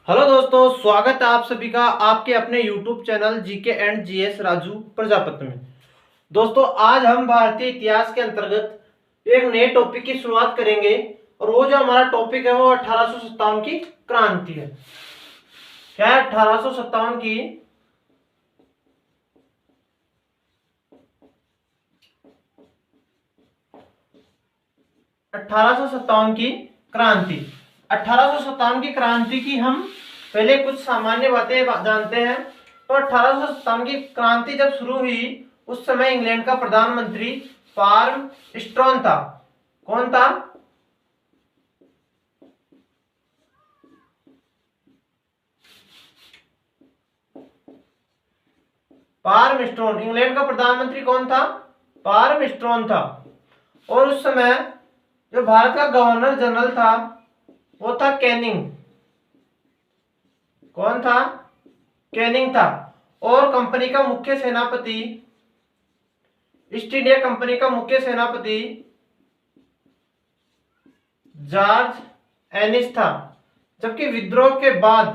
Hello दोस्तों, स्वागत है आप सभी का आपके अपने YouTube channel GK and GS Raju Prajapati में। दोस्तों, आज हम भारतीय इतिहास के अंतर्गत एक नए टॉपिक की शुरुआत करेंगे और वो जो हमारा टॉपिक है वो 1857 की क्रांति है। क्या है 1857 की? क्रांति। 1857 की क्रांति की हम पहले कुछ सामान्य बातें जानते हैं। तो 1857 की क्रांति जब शुरू हुई उस समय इंग्लैंड का प्रधानमंत्री पार्म स्ट्रॉन था। कौन था? पार्म स्ट्रॉन। इंग्लैंड का प्रधानमंत्री कौन था? पार्म स्ट्रॉन था। और उस समय जो भारत का गवर्नर जनरल था वो था कैनिंग। कौन था? कैनिंग था। और कंपनी का मुख्य सेनापति, ईस्ट इंडिया कंपनी का मुख्य सेनापति जॉर्ज एनिस था। जबकि विद्रोह के बाद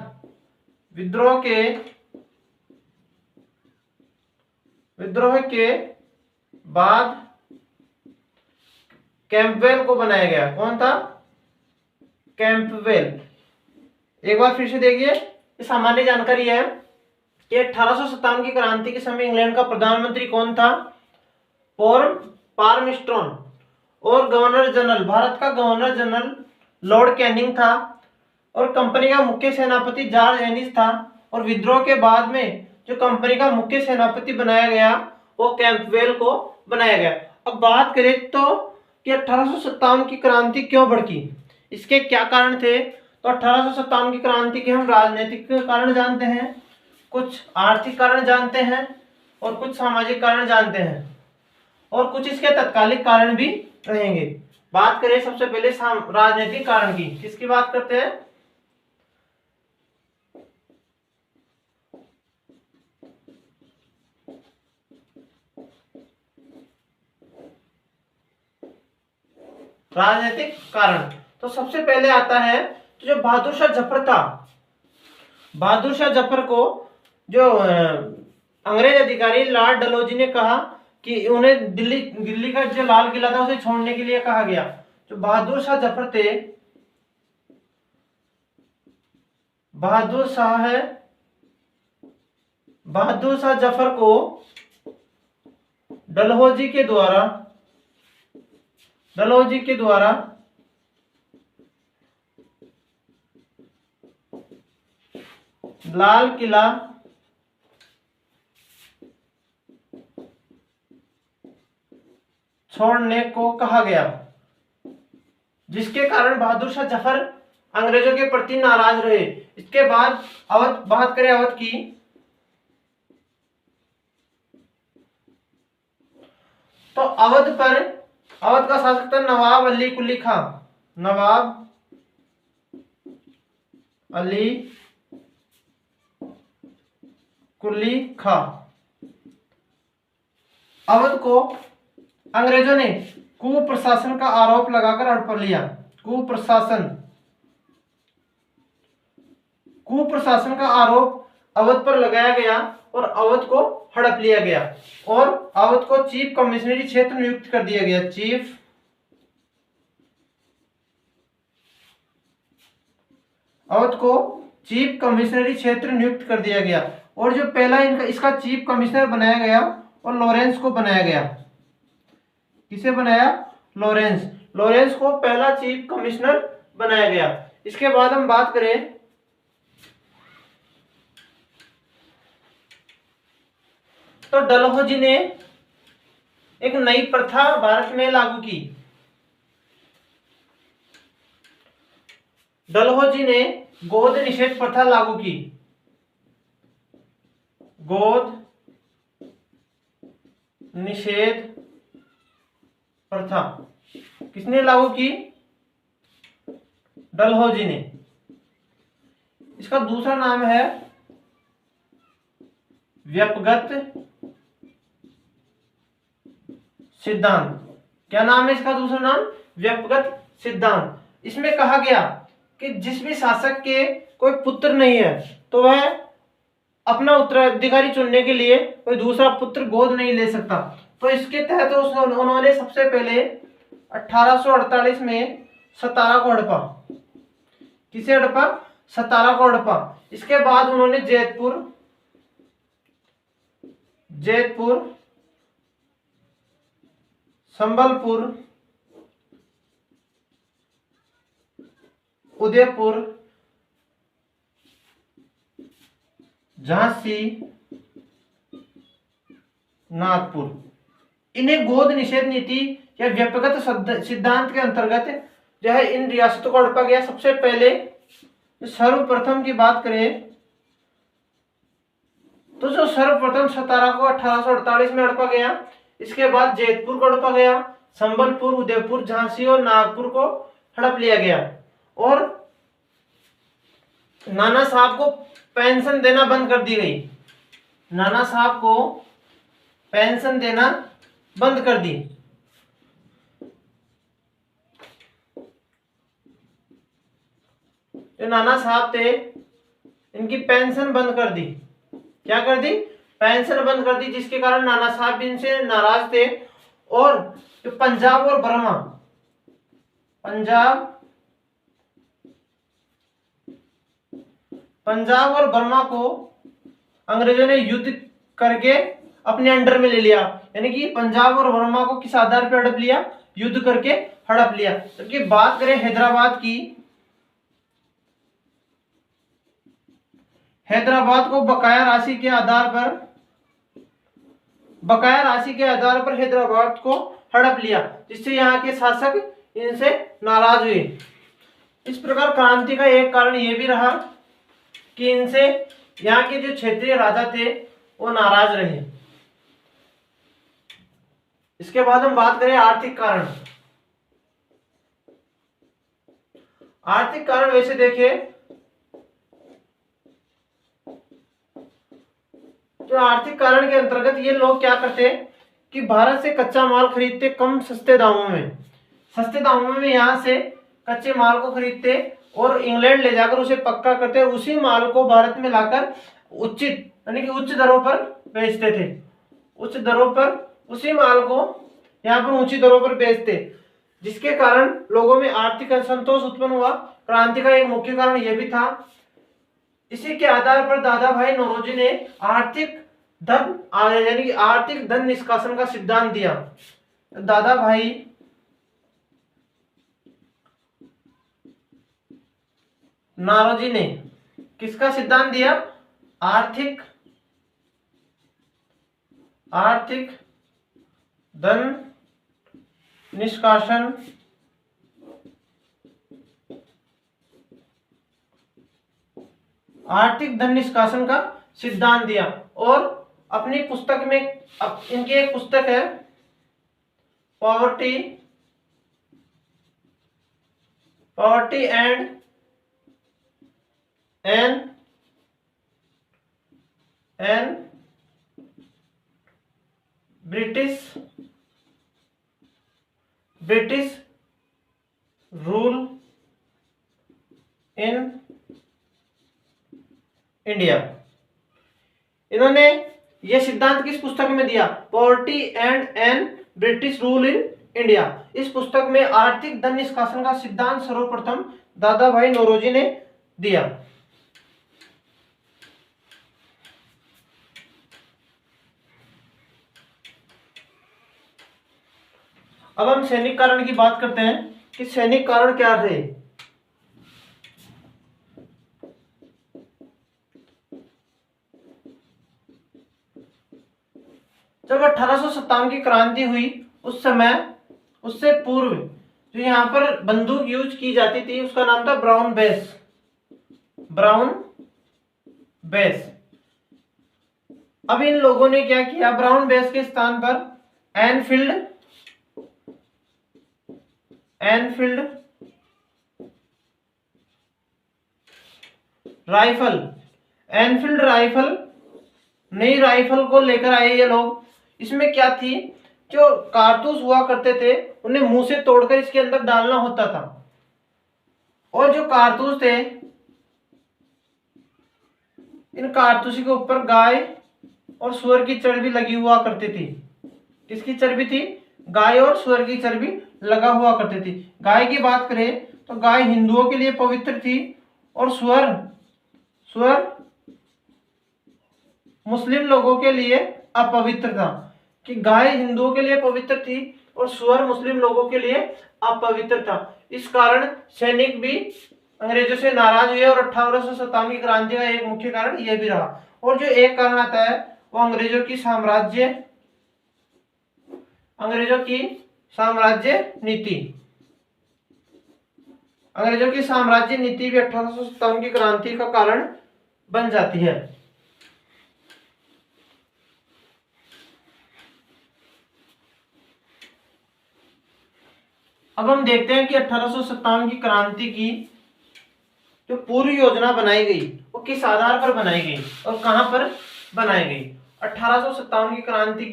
कैंपवेल को बनाया गया। कौन था? कैंपवेल। एक बार फिर से देखिए, ये सामान्य जानकारी है कि 1857 की क्रांति के समय इंग्लैंड का प्रधानमंत्री कौन था? पार्म स्ट्रॉन। और गवर्नर जनरल, भारत का गवर्नर जनरल लॉर्ड कैनिंग था। और कंपनी का मुख्य सेनापति जॉर्ज एनिस था। और विद्रोह के बाद में जो कंपनी का मुख्य सेनापति बनाया गया वो कैंपवेल को बनाया गया। अब बात करें तो कि 1857 की क्रांति क्यों भड़की, इसके क्या कारण थे? तो 1857 की क्रांति के हम राजनीतिक कारण जानते हैं, कुछ आर्थिक कारण जानते हैं और कुछ सामाजिक कारण जानते हैं और कुछ इसके तत्कालिक कारण भी रहेंगे। बात करें सबसे पहले राजनीतिक कारण की। किसकी बात करते हैं? राजनीतिक कारण। तो सबसे पहले आता है तो जो बहादुर शाह जफर था, बहादुर शाह जफर को जो अंग्रेज अधिकारी लॉर्ड डलहौजी ने कहा कि उन्हें दिल्ली का जो लाल किला था उसे छोड़ने के लिए कहा गया। जो बहादुर शाह जफर थे, बहादुर शाह जफर को डलहौजी के द्वारा लाल किला छोड़ने को कहा गया, जिसके कारण बहादुर शाह जफर अंग्रेजों के प्रति नाराज रहे। इसके बाद बात करें अवध की, तो अवध का शासक था नवाब अली कुली खां। नवाब अली कुली खां। अवध को अंग्रेजों ने कुप्रशासन का आरोप लगाकर हड़प लिया। कुप्रशासन का आरोप अवध पर लगाया गया और अवध को हड़प लिया गया और अवध को चीफ कमिश्नरी क्षेत्र नियुक्त कर दिया गया। अवध को चीफ कमिश्नरी क्षेत्र नियुक्त कर दिया गया और जो पहला इसका चीफ कमिश्नर बनाया गया और लॉरेंस को बनाया गया। किसे बनाया? लॉरेंस को पहला चीफ कमिश्नर बनाया गया। इसके बाद हम बात करें तो डलहौजी ने एक नई प्रथा भारत में लागू की। डलहौजी ने गोद निषेध प्रथा लागू की। गोद निषेध प्रथा किसने लागू की? डलहौजी ने। इसका दूसरा नाम है व्यपगत सिद्धांत। क्या नाम है इसका दूसरा नाम? व्यपगत सिद्धांत। इसमें कहा गया कि जिस भी शासक के कोई पुत्र नहीं है तो वह अपना उत्तराधिकारी चुनने के लिए कोई दूसरा पुत्र गोद नहीं ले सकता। तो इसके तहत उन्होंने सबसे पहले 1848 में सतारा को हड़पा। किसे हड़पा? सतारा को हड़पा। इसके बाद उन्होंने जैतपुर, संबलपुर, उदयपुर, झांसी, नागपुर, इन्हें गोद निषेध नीति या व्यक्तिगत सिद्धांत के अंतर्गत जो है इन रियासतों को हड़पा गया। सबसे पहले सर्वप्रथम की बात करें तो जो सर्वप्रथम सतारा को 1848 में हड़पा गया, इसके बाद जैतपुर को हड़पा गया, संबलपुर, उदयपुर, झांसी और नागपुर को हड़प लिया गया और नाना साहब को पेंशन देना बंद कर दी गई। नाना साहब को पेंशन देना बंद कर दी। जो नाना साहब थे इनकी पेंशन बंद कर दी। क्या कर दी? पेंशन बंद कर दी, जिसके कारण नाना साहब इनसे नाराज थे और जो पंजाब और बर्मा को अंग्रेजों ने युद्ध करके अपने अंडर में ले लिया। यानी कि पंजाब और बर्मा को किस आधार पर हड़प लिया? युद्ध करके हड़प लिया। जबकि बात करें हैदराबाद को बकाया राशि के आधार पर हैदराबाद को हड़प लिया, जिससे यहाँ के शासक इनसे नाराज हुए। इस प्रकार क्रांति का एक कारण यह भी रहा कि इनसे यहाँ के जो क्षेत्रीय राजा थे वो नाराज रहे। इसके बाद हम बात करें आर्थिक कारण। आर्थिक कारण वैसे देखें तो आर्थिक कारण के अंतर्गत ये लोग क्या करते कि भारत से कच्चा माल खरीदते कम सस्ते दामों में यहाँ से कच्चे माल को खरीदते और इंग्लैंड ले जाकर उसे पक्का करते और उसी माल को भारत में लाकर उचित यानी कि उच्च दरों पर बेचते थे। उच्च दरों पर उसी माल को यहाँ पर ऊंची दरों पर बेचते, जिसके कारण लोगों में आर्थिक असंतोष उत्पन्न हुआ। क्रांति का एक मुख्य कारण यह भी था। इसी के आधार पर दादा भाई नौरोजी ने आर्थिक धन निष्कासन का सिद्धांत दिया। दादा भाई नौरोजी ने किसका सिद्धांत दिया? आर्थिक धन निष्कासन का सिद्धांत दिया। और अपनी पुस्तक में इनकी एक पुस्तक है poverty and British rule in India. इन्होंने यह सिद्धांत किस पुस्तक में दिया? Poverty and British rule in India. इस पुस्तक में आर्थिक धन निष्कासन का सिद्धांत सर्वप्रथम दादा भाई नौरोजी ने दिया। अब हम सैनिक कारण की बात करते हैं कि सैनिक कारण क्या थे। जब 1857 की क्रांति हुई उस समय उससे पूर्व जो यहाँ पर बंदूक यूज की जाती थी उसका नाम था ब्राउन बेस। अब इन लोगों ने क्या किया? ब्राउन बेस के स्थान पर एनफील्ड राइफल नई राइफल को लेकर आए ये लोग। इसमें क्या थी? जो कारतूस हुआ करते थे उन्हें मुंह से तोड़कर इसके अंदर डालना होता था और जो कारतूस थे इन कारतूसों के ऊपर गाय और सूअर की चर्बी लगी हुआ करती थी। किसकी चर्बी थी? गाय और सूअर की चर्बी लगा हुआ करती थी। गाय की बात करें तो गाय हिंदुओं के लिए पवित्र थी और सूअर मुस्लिम लोगों के लिए अपवित्र था। कि गाय हिंदुओं के लिए पवित्र थी और सूअर मुस्लिम लोगों के लिए अपवित्र था। इस कारण सैनिक भी अंग्रेजों से नाराज हुए और 1857 की क्रांति का एक मुख्य कारण यह भी रहा। और जो एक कारण आता है वो अंग्रेजों की साम्राज्य नीति। अंग्रेजों की साम्राज्य नीति भी 1857 की क्रांति का कारण बन जाती है। अब हम देखते हैं कि 1857 की क्रांति की जो पूरी योजना बनाई गई वो किस आधार पर बनाई गई और कहां पर बनाई गई। 1857 की क्रांति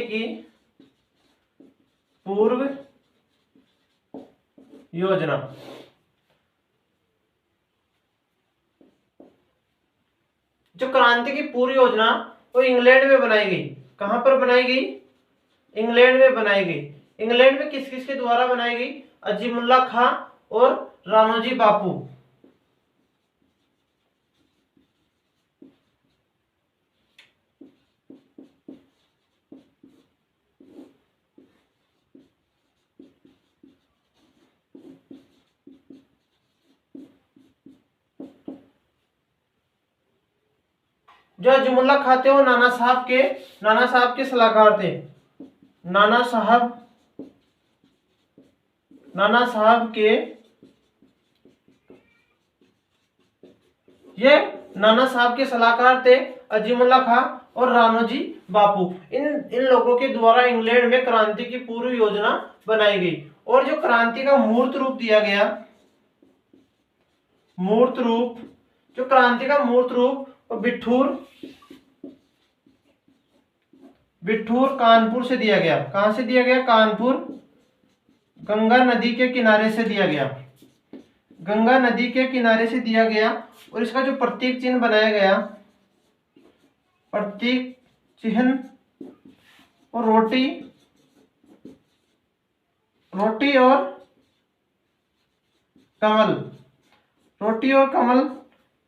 की पूर्व योजना। जो क्रांति की पूर्व योजना वो इंग्लैंड में बनाई गई। कहां पर बनाई गई? इंग्लैंड में बनाई गई। इंग्लैंड में किस किस के द्वारा बनाई गई? अजीमुल्ला खां और राणोजी बापू। जो अजीमुल्ला खां थे वो नाना साहब के सलाहकार थे। नाना साहब के सलाहकार थे अजीमुल्ला खां और राणोजी बापू। इन लोगों के द्वारा इंग्लैंड में क्रांति की पूर्व योजना बनाई गई। और जो क्रांति का मूर्त रूप दिया गया, क्रांति का मूर्त रूप बिठूर कानपुर से दिया गया। कहां से दिया गया? कानपुर, गंगा नदी के किनारे से दिया गया। गंगा नदी के किनारे से दिया गया। और इसका जो प्रतीक चिन्ह बनाया गया, प्रतीक चिन्ह और रोटी और कमल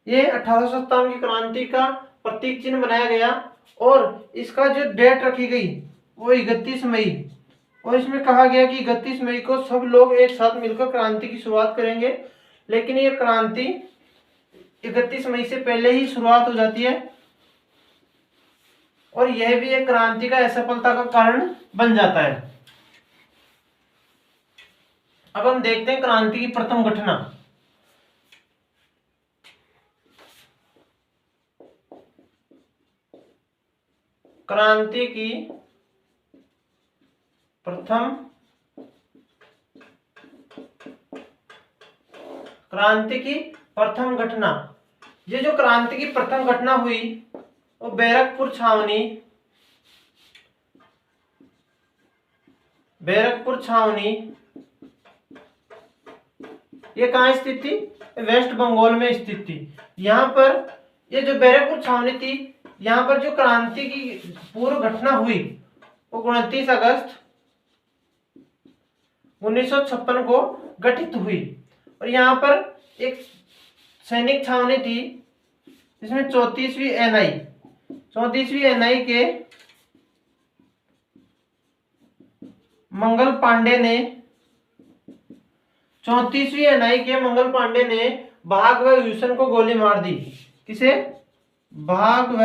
ये 1857 की क्रांति का प्रतीक चिन्ह बनाया गया। और इसका जो डेट रखी गई वो 31 मई। और इसमें कहा गया कि 31 मई को सब लोग एक साथ मिलकर क्रांति की शुरुआत करेंगे। लेकिन ये क्रांति 31 मई से पहले ही शुरुआत हो जाती है और यह भी एक क्रांति का असफलता का कारण बन जाता है। अब हम देखते हैं क्रांति की प्रथम घटना। क्रांति की प्रथम घटना। ये जो क्रांति की प्रथम घटना हुई वो बैरकपुर छावनी ये कहाँ स्थित थी? वेस्ट बंगाल में स्थित थी। यहाँ पर ये जो बैरकपुर छावनी थी, यहाँ पर जो क्रांति की पूर्व घटना हुई वो 29 अगस्त 1956 को गठित हुई। और यहाँ पर एक सैनिक छावनी थी जिसमें 34वीं एनआई के मंगल पांडे ने भाग व ह्यूसन को गोली मार दी। किसे? भाग व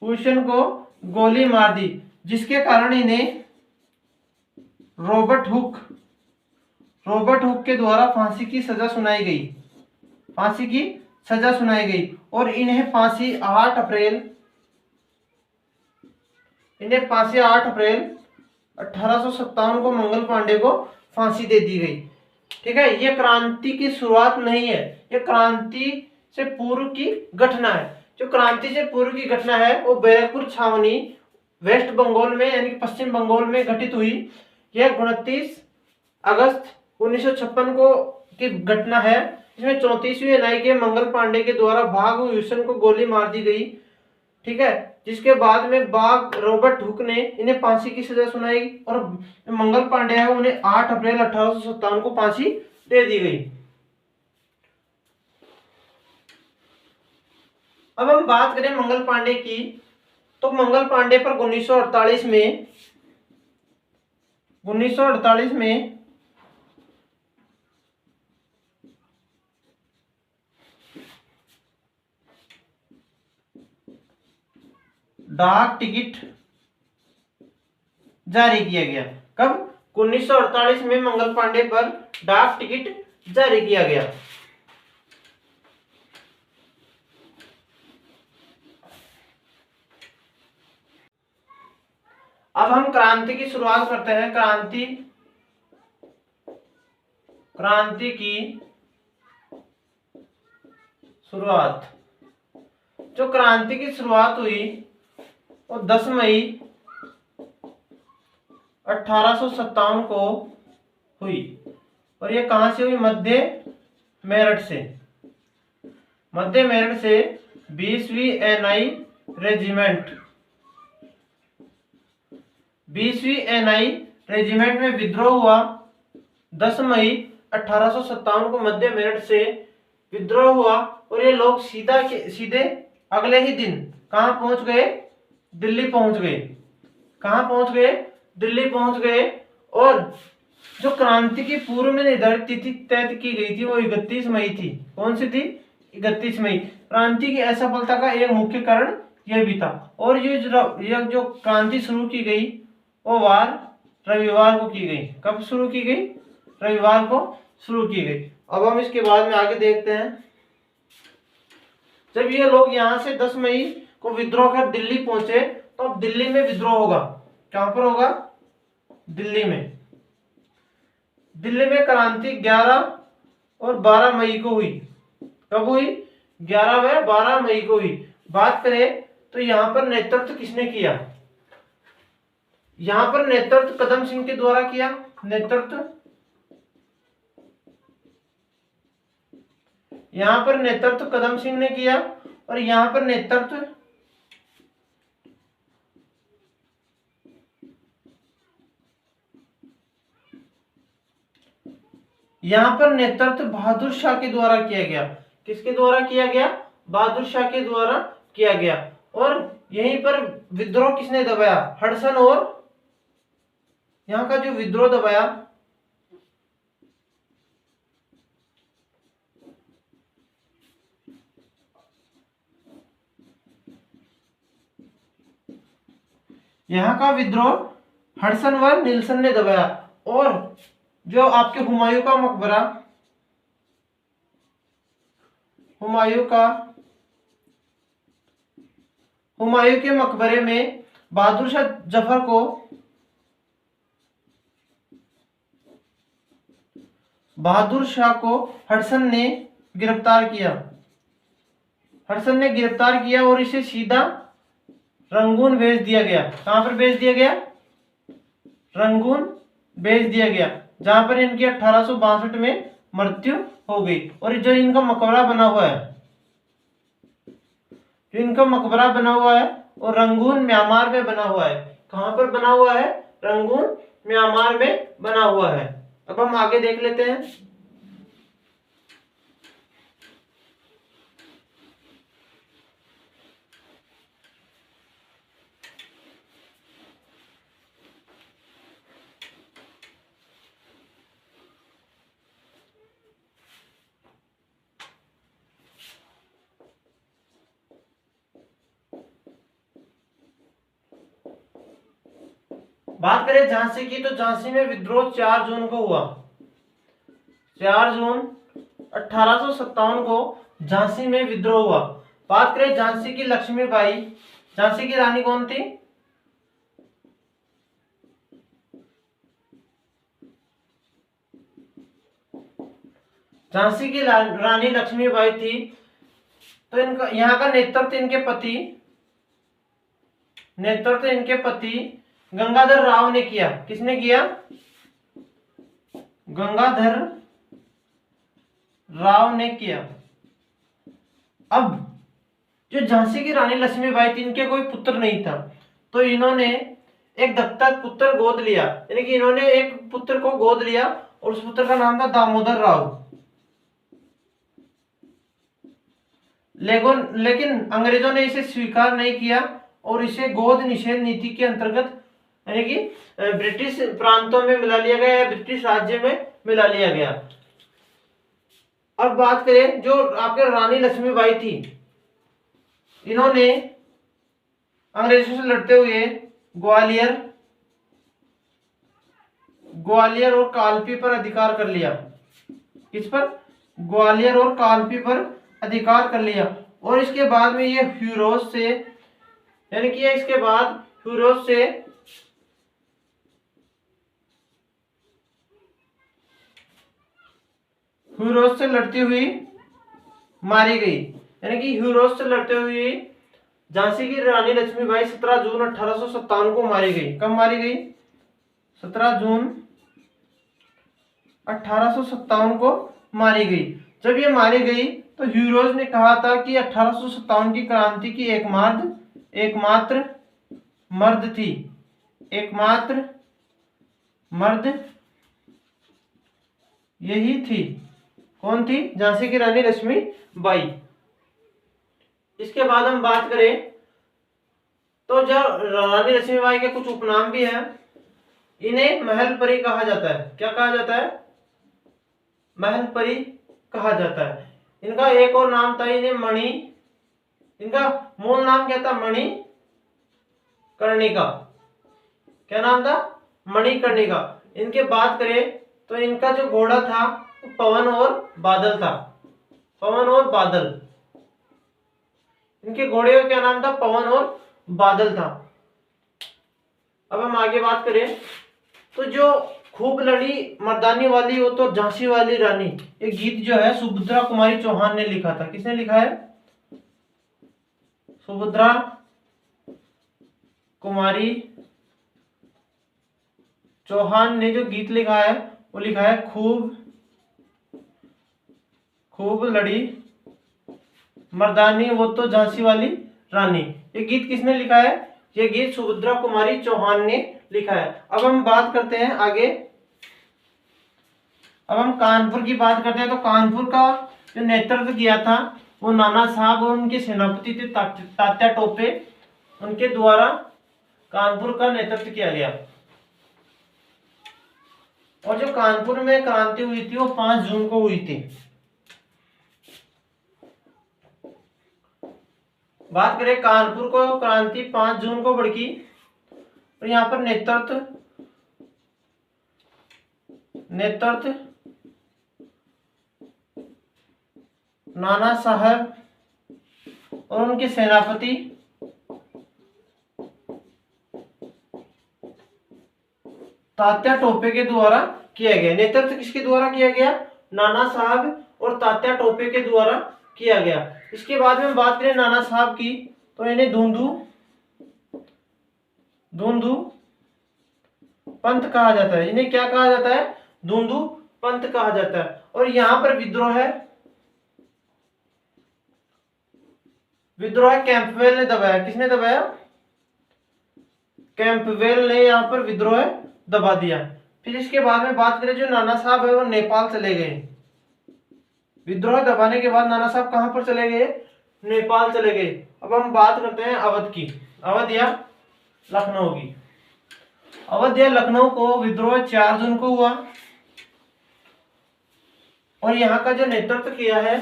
ह्यूसन को गोली मार दी, जिसके कारण इन्हें रॉबर्ट हुक के द्वारा फांसी की सजा सुनाई गई। और इन्हें फांसी 8 अप्रैल 1857 को मंगल पांडे को फांसी दे दी गई। ठीक है, ये क्रांति की शुरुआत नहीं है, ये क्रांति से पूर्व की घटना है। जो क्रांति से पूर्व की घटना है वो बैरकपुर छावनी वेस्ट बंगाल में यानी पश्चिम बंगाल में घटित हुई। यह 29 अगस्त 1956 को की घटना है। इसमें 34वीं एनआई के मंगल पांडे के द्वारा भाग विल्सन को गोली मार दी गई। ठीक है, जिसके बाद में बाग रॉबर्ट हुक ने इन्हें फांसी की सजा सुनाई और मंगल पांडे है उन्हें 8 अप्रैल 1857 को फांसी दे दी गई। अब हम बात करें मंगल पांडे की, तो मंगल पांडे पर 1948 में डाक टिकट जारी किया गया। कब? 1948 में मंगल पांडे पर डाक टिकट जारी किया गया। अब हम क्रांति की शुरुआत करते हैं। क्रांति की शुरुआत, जो क्रांति की शुरुआत हुई वो 10 मई 1857 को हुई और ये कहां से हुई? मध्य मेरठ से 20वीं एनआई रेजिमेंट में विद्रोह हुआ। 10 मई 1857 को मध्य मेरठ से विद्रोह हुआ और ये लोग सीधे अगले ही दिन कहां पहुंच गए? दिल्ली पहुंच गए। कहां पहुंच गए? दिल्ली पहुंच गए। और जो क्रांति की पूर्व में निर्धारित तिथि तय की गई थी वो 31 मई थी। कौन सी थी? 31 मई। क्रांति की असफलता का एक मुख्य कारण यह भी था। और ये जो क्रांति शुरू की गई वो वार रविवार को की गई। कब शुरू की गई? रविवार को शुरू की गई। अब हम इसके बाद में आगे देखते हैं। जब ये लोग यहाँ से 10 मई को विद्रोह कर दिल्ली पहुंचे तो अब दिल्ली में विद्रोह होगा। कहां पर होगा? दिल्ली में। दिल्ली में क्रांति 11 और 12 मई को हुई। कब हुई? 11 व 12 मई को हुई। बात करें तो यहां पर नेतृत्व किसने किया? यहां पर नेतृत्व कदम सिंह के द्वारा किया। यहां पर नेतृत्व कदम सिंह ने किया और यहां पर नेतृत्व बहादुर शाह के द्वारा किया गया। किसके द्वारा किया गया? बहादुर शाह के द्वारा किया गया। और यहीं पर विद्रोह किसने दबाया? हडसन। और यहाँ का जो विद्रोह दबाया हडसन व निल्सन ने दबाया। और जो आपके हुमायूं के मकबरे में बहादुर शाह को हडसन ने गिरफ्तार किया और इसे सीधा रंगून भेज दिया गया। कहां पर भेज दिया गया? रंगून भेज दिया गया, जहां पर इनकी 1862 में मृत्यु हो गई। और जो इनका मकबरा बना हुआ है वो रंगून म्यांमार में बना हुआ है। कहां पर बना हुआ है? रंगून म्यांमार में बना हुआ है। अब हम आगे देख लेते हैं। बात करें झांसी की, तो झांसी में विद्रोह 4 जून को हुआ। 4 जून 1857 को झांसी में विद्रोह हुआ। बात करें झांसी की लक्ष्मीबाई, झांसी की रानी कौन थी? झांसी की रानी लक्ष्मीबाई थी। तो इनका यहाँ का नेतृत्व इनके पति गंगाधर राव ने किया। किसने किया? गंगाधर राव ने किया। अब जो झांसी की रानी लक्ष्मीबाई थी, इनके कोई पुत्र नहीं था, तो इन्होंने एक दत्तक पुत्र गोद लिया, यानी कि इन्होंने एक पुत्र को गोद लिया और उस पुत्र का नाम था दामोदर राव। लेकिन अंग्रेजों ने इसे स्वीकार नहीं किया और इसे गोद निषेध नीति के अंतर्गत, यानी कि ब्रिटिश प्रांतों में मिला लिया गया या ब्रिटिश राज्य में मिला लिया गया। अब बात करें जो आपके रानी लक्ष्मीबाई थी, इन्होंने अंग्रेजों से लड़ते हुए ग्वालियर और कालपी पर अधिकार कर लिया। किस पर? ग्वालियर और कालपी पर अधिकार कर लिया। और इसके बाद में ये फिरोज से, यानी कि इसके बाद फिरोज से लड़ती हुई मारी गई, यानी कि फिरोज से लड़ते हुए झांसी की रानी लक्ष्मीबाई 17 जून 1857 को मारी गई। कब मारी गई? 17 जून 1857 को मारी गई। जब ये मारी गई तो ह्यूरोज ने कहा था कि 1857 की क्रांति की एकमात्र मर्द यही थी। कौन थी? झांसी की रानी लक्ष्मीबाई। इसके बाद हम बात करें तो जो रानी लक्ष्मीबाई के कुछ उपनाम भी हैं, इन्हें महल परी कहा जाता है। क्या कहा जाता है? महल परी कहा जाता है। इनका एक और नाम था, इनका मूल नाम क्या था? मणिकर्णिका। क्या नाम था? मणिकर्णिका। इनके बात करें तो इनका जो घोड़ा था वो पवन और बादल था। पवन और बादल, इनके घोड़े का क्या नाम था? पवन और बादल था। अब हम आगे बात करें तो जो खूब लड़ी मर्दानी वाली वो तो झांसी वाली रानी, एक गीत जो है सुभद्रा कुमारी चौहान ने लिखा था। किसने लिखा है? सुभद्रा कुमारी चौहान ने जो गीत लिखा है वो लिखा है खूब लड़ी मर्दानी वो तो झांसी वाली रानी। ये गीत किसने लिखा है? ये गीत सुभद्रा कुमारी चौहान ने लिखा है। अब हम बात करते हैं आगे, अब हम कानपुर की बात करते हैं। तो कानपुर का जो नेतृत्व किया था वो नाना साहब और उनके सेनापति थे तात्या टोपे, उनके द्वारा कानपुर का नेतृत्व किया गया। और जो कानपुर में क्रांति हुई थी वो 5 जून को हुई थी। बात करें कानपुर को, क्रांति 5 जून को भड़की और यहाँ पर नेतृत्व नाना साहब और उनके सेनापति तात्या टोपे के द्वारा किया गया। नेतृत्व किसके द्वारा किया गया? नाना साहब और तात्या टोपे के द्वारा किया गया। इसके बाद में बात करें नाना साहब की तो इन्हें धुंधु पंथ कहा जाता है। इन्हें क्या कहा जाता है? धुंधु पंथ कहा जाता है। और यहाँ पर विद्रोह कैंपवेल ने दबाया। किसने दबाया? कैंपवेल ने यहाँ पर विद्रोह दबा दिया। फिर इसके बाद में बात करें जो नाना साहब है वो नेपाल चले गए। विद्रोह दबाने के बाद नाना साहब कहां पर चले गए? नेपाल चले गए। अब हम बात करते हैं अवध की, अवध या लखनऊ की। अवध या लखनऊ को विद्रोह 4 जून को हुआ और यहाँ का जो नेतृत्व किया है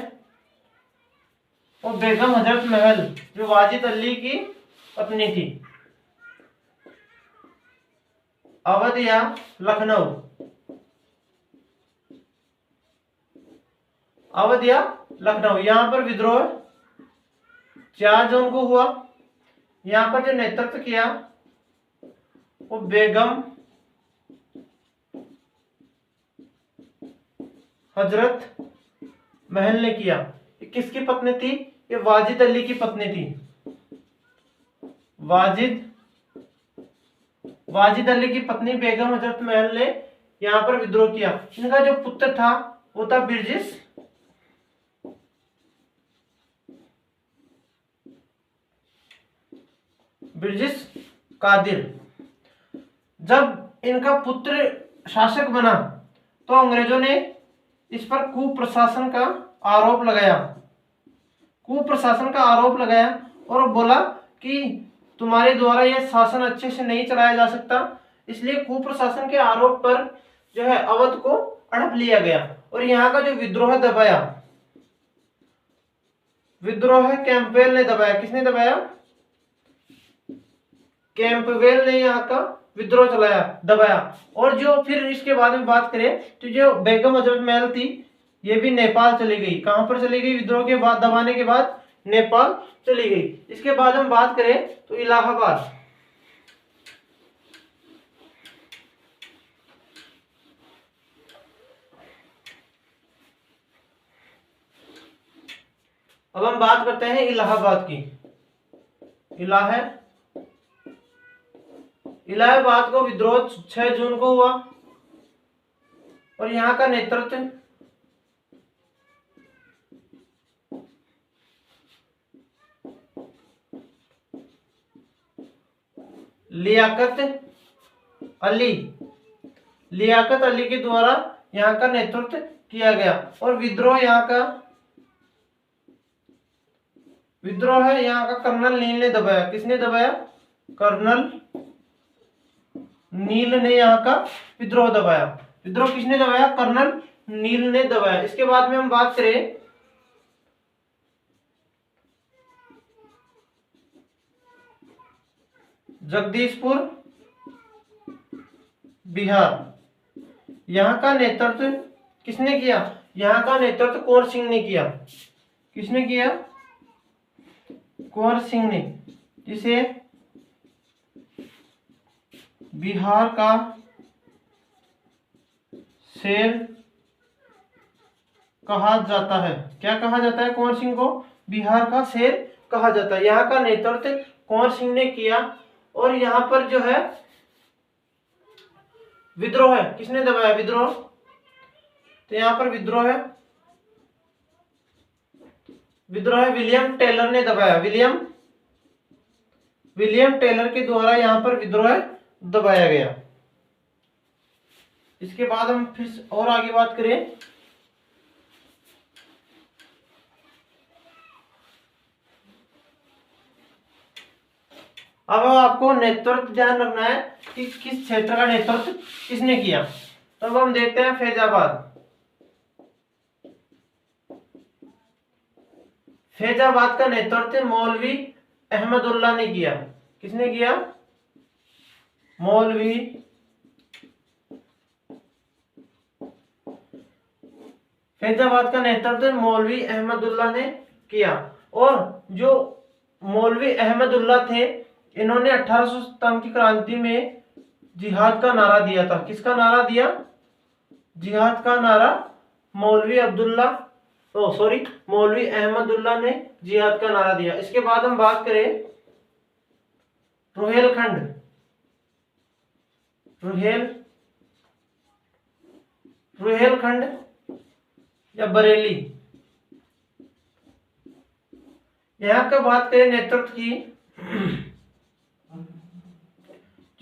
वो बेगम हजरत महल जो वाजिद अली की पत्नी थी। अवध या लखनऊ, अवध या लखनऊ, यहाँ पर विद्रोह 4 जून को हुआ। यहाँ पर जो नेतृत्व किया वो बेगम हजरत महल ने किया। ये किसकी पत्नी थी? ये वाजिद अली की पत्नी थी। वाजिद अली की पत्नी बेगम हजरत महल ने यहाँ पर विद्रोह किया। इनका जो पुत्र था वो था बिरजिस कादिर। जब इनका पुत्र शासक बना तो अंग्रेजों ने इस पर कुप्रशासन का आरोप लगाया और बोला कि तुम्हारे द्वारा यह शासन अच्छे से नहीं चलाया जा सकता, इसलिए कुप्रशासन के आरोप पर जो है अवध को अड़प लिया गया और यहाँ का जो विद्रोह दबाया, विद्रोह कैंपवेल ने दबाया। किसने दबाया? कैंपवेल ने यहाँ का विद्रोह दबाया। और जो फिर इसके बाद में बात करें तो जो बेगम अजमत महल थी ये भी नेपाल चली गई। कहां पर चली गई? विद्रोह के बाद, दबाने के बाद नेपाल चली गई। इसके बाद हम बात करें तो इलाहाबाद। अब हम बात करते हैं इलाहाबाद की। इलाहाबाद को विद्रोह 6 जून को हुआ और यहाँ का नेतृत्व लियाकत अली के द्वारा यहाँ का नेतृत्व किया गया। और विद्रोह है यहाँ का कर्नल नील ने दबाया। किसने दबाया? कर्नल नील ने यहाँ का विद्रोह दबाया। विद्रोह किसने दबाया? कर्नल नील ने दबाया। इसके बाद में हम बात करें जगदीशपुर बिहार। यहाँ का नेतृत्व किसने किया? यहाँ का नेतृत्व कुंवर सिंह ने किया। किसने किया? कुंवर सिंह ने, जिसे बिहार का शेर कहा जाता है। क्या कहा जाता है कुंवर सिंह को? बिहार का शेर कहा जाता है। यहाँ का नेतृत्व कुंवर सिंह ने किया। और यहाँ पर जो है विद्रोह है, किसने दबाया? विद्रोह, तो यहाँ पर विद्रोह है विलियम टेलर ने दबाया। विलियम टेलर के द्वारा यहाँ पर विद्रोह दबाया गया। इसके बाद हम फिर और आगे बात करें अब आपको नेतृत्व ध्यान रखना है कि किस क्षेत्र का नेतृत्व किसने किया। तो अब हम देखते हैं फैजाबाद का नेतृत्व मौलवी अहमदुल्ला ने किया। किसने किया? मौलवी फैजाबाद का नेतृत्व मौलवी अहमदुल्ला ने किया। और जो मौलवी अहमदुल्ला थे इन्होंने 1857 की क्रांति में जिहाद का नारा दिया था। किसका नारा दिया? जिहाद का नारा मौलवी अहमदुल्ला ने जिहाद का नारा दिया। इसके बाद हम बात करें रुहेलखंड या बरेली। यहाँ का बात करें नेतृत्व की,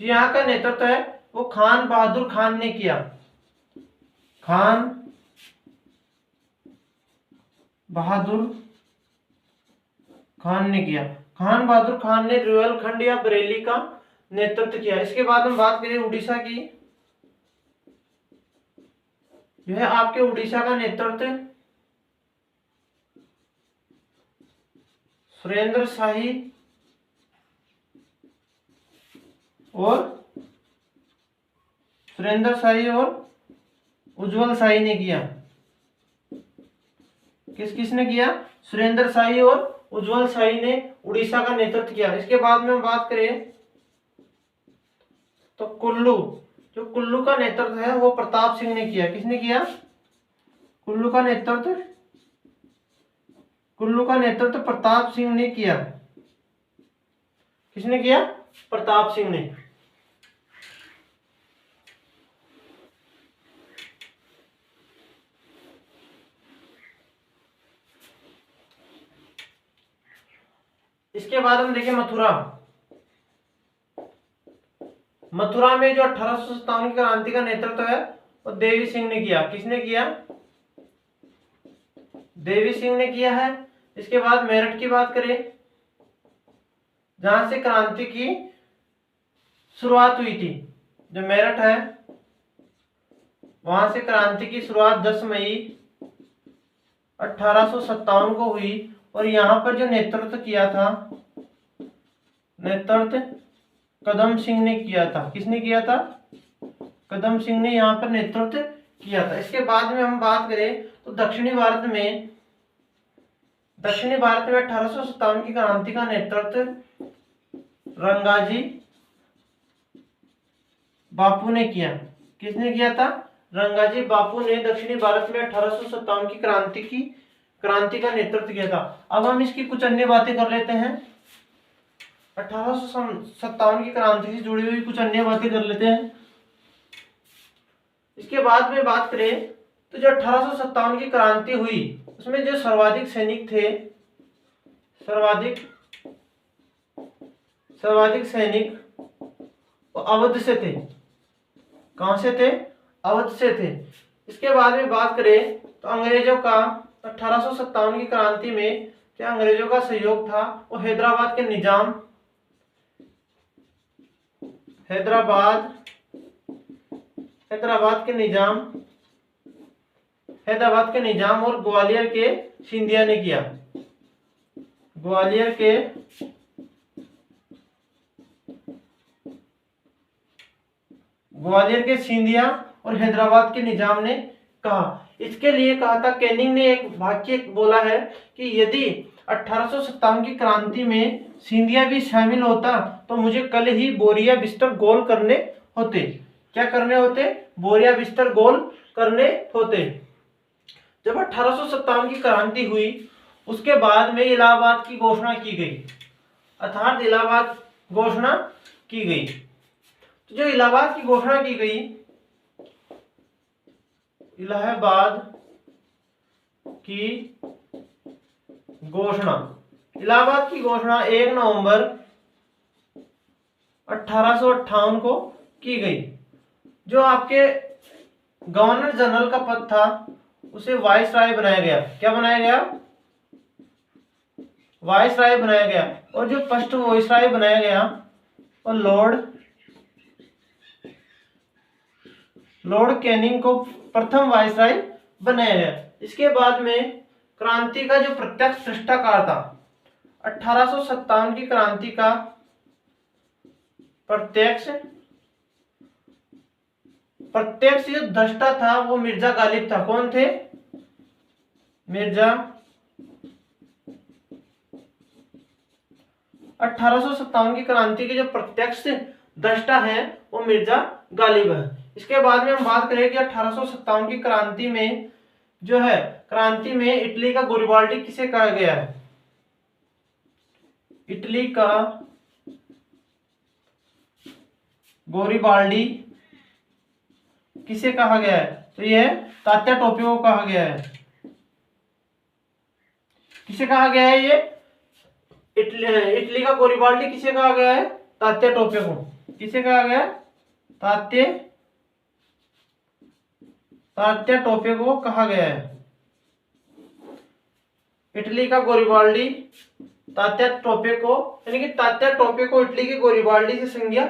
जो यहाँ का नेतृत्व है वो खान बहादुर खान ने किया। खान बहादुर खान ने रुहेलखंड या बरेली का नेतृत्व किया। इसके बाद हम बात करें उड़ीसा की, जो है आपके उड़ीसा का नेतृत्व सुरेंद्र शाही और उज्जवल शाही ने किया। किसने किया? सुरेंद्र शाही और उज्जवल शाही ने उड़ीसा का नेतृत्व किया। इसके बाद में हम बात करें तो कुल्लू का नेतृत्व है वो प्रताप सिंह ने किया। किसने किया? कुल्लू का नेतृत्व प्रताप सिंह ने किया। किसने किया? प्रताप सिंह ने। इसके बाद हम देखें मथुरा। मथुरा में जो 1857 की क्रांति का नेतृत्व है वो देवी सिंह ने किया। किसने किया? देवी सिंह ने किया है। इसके बाद मेरठ की बात करें, जहां से क्रांति की शुरुआत हुई थी, जो मेरठ है वहां से क्रांति की शुरुआत 10 मई 1857 को हुई। और यहाँ पर जो नेतृत्व किया था, नेतृत्व कदम सिंह ने किया था। किसने किया था? कदम सिंह ने यहाँ पर नेतृत्व किया था। इसके बाद में हम बात करें तो दक्षिणी भारत में 1857 की क्रांति का नेतृत्व रंगाजी बापू ने किया। किसने किया था? रंगाजी बापू ने दक्षिणी भारत में 1857 की क्रांति का नेतृत्व किया था। अब हम इसकी कुछ अन्य बातें कर लेते हैं। 1857 की क्रांति से जुड़ी हुई कुछ अन्य बातें कर लेते हैं। इसके बाद में बात करें तो जो 1857 की क्रांति हुई उसमें जो सर्वाधिक सैनिक थे, सर्वाधिक सैनिक वो अवध से थे। कहां से थे? अवध से थे। इसके बाद में बात करें तो अंग्रेजों का 1857 की क्रांति में जो अंग्रेजों का सहयोग था वो हैदराबाद के निजाम और ग्वालियर के सिंधिया ने किया। ग्वालियर के सिंधिया और हैदराबाद के निजाम ने कहा। इसके लिए कहा था, कैनिंग ने एक वाक्य बोला है कि यदि 1857 की क्रांति में सिंधिया भी शामिल होता तो मुझे कल ही बोरिया बिस्तर गोल करने होते। क्या करने होते? बोरिया बिस्तर गोल करने होते। जब 1857 की क्रांति हुई उसके बाद में इलाहाबाद की घोषणा की गई, अर्थात इलाहाबाद घोषणा की गई। तो जो इलाहाबाद की घोषणा की गई, इलाहाबाद की घोषणा 1 नवंबर 1858 को की गई। जो आपके गवर्नर जनरल का पद था उसे वाइसराय बनाया गया। क्या बनाया गया? वाइसराय बनाया गया। और जो फर्स्ट वाइसराय बनाया गया वो लॉर्ड कैनिंग को प्रथम वाइसराय बनाया गया। इसके बाद में क्रांति का जो प्रत्यक्ष दृष्टाकार था, 1857 की क्रांति का प्रत्यक्ष जो दृष्टा था वो मिर्जा गालिब था। कौन थे? मिर्जा 1857 की क्रांति के जो प्रत्यक्ष दृष्टा है वो मिर्जा गालिब है। इसके बाद में हम बात करें कि 1857 की क्रांति में जो है, क्रांति में इटली का गोरिबाल्डी किसे कहा गया है? इटली का गोरिबाल्डी किसे कहा गया है? तो यह तात्या टोपे को कहा गया है। किसे कहा गया है? ये इटली का गोरिबाल्डी किसे कहा गया है? तात्या टोपे को। किसे कहा गया? तात्या टोपे को कहा गया है। इटली का गोरिबाल्डी तात्या टोपे को, यानी कि तात्या टोपे को इटली के गोरिबाल्डी से संज्ञा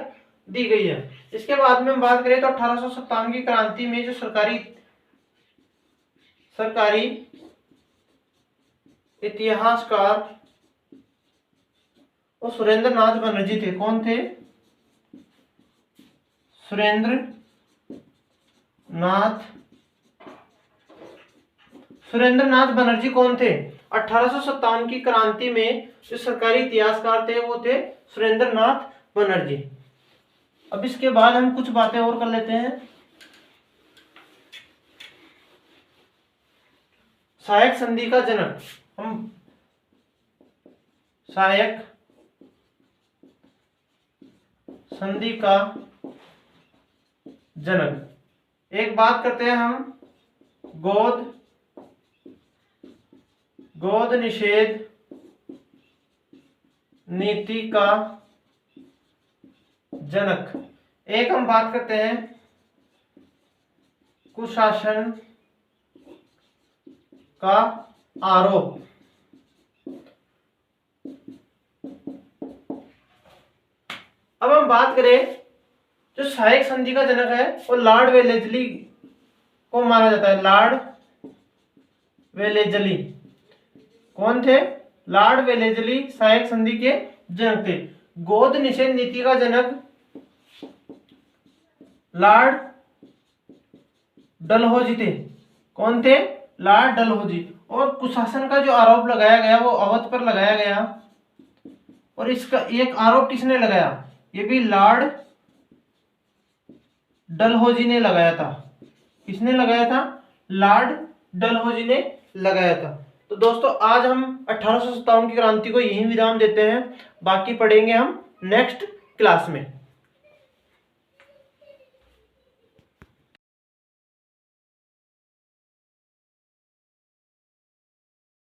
दी गई है। इसके बाद में हम बात करें तो 1857 की क्रांति में जो सरकारी इतिहासकार वो सुरेंद्र नाथ बनर्जी थे। कौन थे? सुरेंद्र नाथ बनर्जी कौन थे? 1857 की क्रांति में जो सरकारी इतिहासकार थे वो थे सुरेंद्र नाथ बनर्जी। अब इसके बाद हम कुछ बातें और कर लेते हैं। सहायक संधि का जनक, हम सहायक संधि का जनक एक बात करते हैं हम, गोद निषेध नीति का जनक। एक हम बात करते हैं कुशासन का आरोप। अब हम बात करें, जो सहायक संधि का जनक है वो लॉर्ड वेलेजली को माना जाता है। लॉर्ड वेलेजली कौन थे? लॉर्ड वेलेजली सहायक संधि के जनक थे। गोद निषेध नीति का जनक लॉर्ड डलहौजी थे। कौन थे? लॉर्ड डलहौजी। और कुशासन का जो आरोप लगाया गया वो अवध पर लगाया गया, और इसका एक आरोप किसने लगाया? ये भी लॉर्ड डलहौजी ने लगाया था। किसने लगाया था? लॉर्ड डलहौजी ने लगाया था। तो दोस्तों आज हम 1857 की क्रांति को यहीं विराम देते हैं, बाकी पढ़ेंगे हम नेक्स्ट क्लास में।